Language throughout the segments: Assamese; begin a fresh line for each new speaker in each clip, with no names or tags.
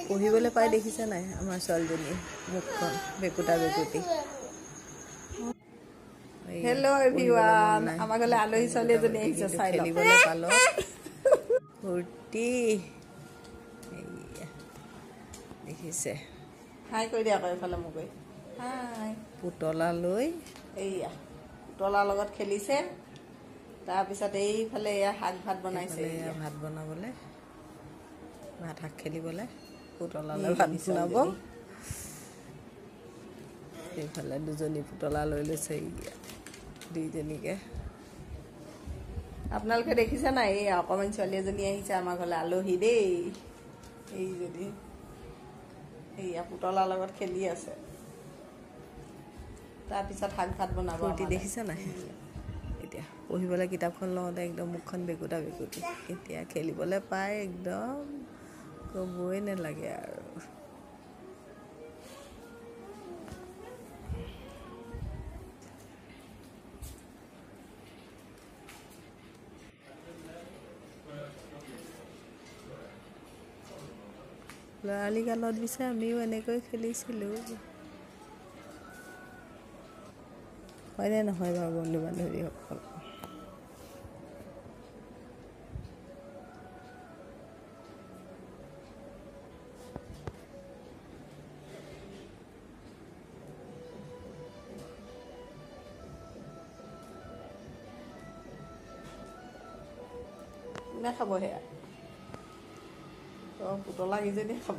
পঢ়িবলৈ পাই দেখিছে নাই আমাৰ ছোৱালীজনী মুখখন বেকুটা বেকুটি
হেল্ল' এভৰিৱান আমাৰ ঘৰলৈ আলহী ছোৱালী এজনী আহিছে চাই লওক
খেলিবলৈ পালো ফূৰ্তি দেখিছে
হাই কৈ দিয়া আকৌ এইফালে মোক কৈ হাই
পুতলা লৈ
এইয়া পুতলাৰ লগত খেলিছে তাৰপিছত এইফালে এয়া শাক ভাত বনাইছে
ভাত বনাবলৈ ভাত শাক খেলিবলৈ পুতলালৈ ভাত বনাব এইফালে দুজনী পুতলা লৈ লৈছে দুইজনীকে
আপোনালোকে দেখিছে নাই এই অকণমান ছোৱালী এজনী আহিছে আমাৰ ঘৰলৈ আলহী দেই এইজনী এইয়া পুতলাৰ লগত খেলি আছে তাৰপিছত শাক ভাত বনাব
ফূৰ্তি দেখিছে নাই এতিয়া পঢ়িবলৈ কিতাপখন লওঁতে একদম মুখখন বেকুটা বেকুটি এতিয়া খেলিবলৈ পায় একদম ক'বই নালাগে আৰু ল'ৰালি কালত পিছে আমিও এনেকৈ খেলিছিলোঁ হয়নে নহয় বাৰু বন্ধু বান্ধৱীসকল
নাখাব সেয়া পুতলাকেইজনীয়ে খাব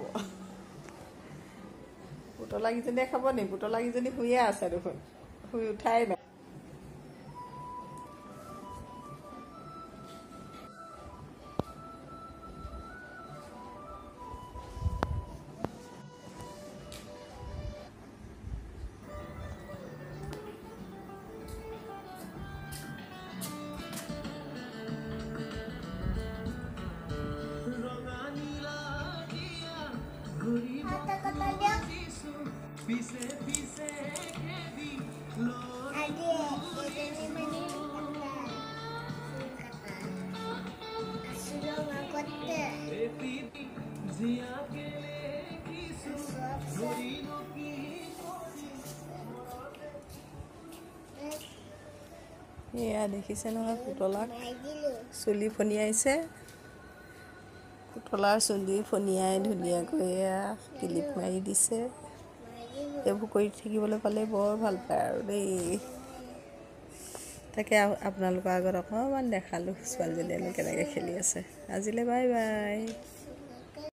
পুতলাকেইজনীয়ে খাব নি পুতলাকেইজনী শুয়ে আছে দেখোন শুই উঠাই নাই
এয়া দেখিছে নহয় পুতলাক চুলি ফনিয়াইছে পুতলাৰ চুলি ফনিয়াই ধুনীয়াকৈ এয়া ক্লিপ মাৰি দিছে এইবোৰ কৰি থাকিবলৈ পালে বৰ ভাল পায় আৰু দেই তাকে আপোনালোকৰ আগত অকণমান দেখালোঁ ছোৱালীজনীয়ে কেনেকৈ খেলি আছে আজিলৈ বাই বাই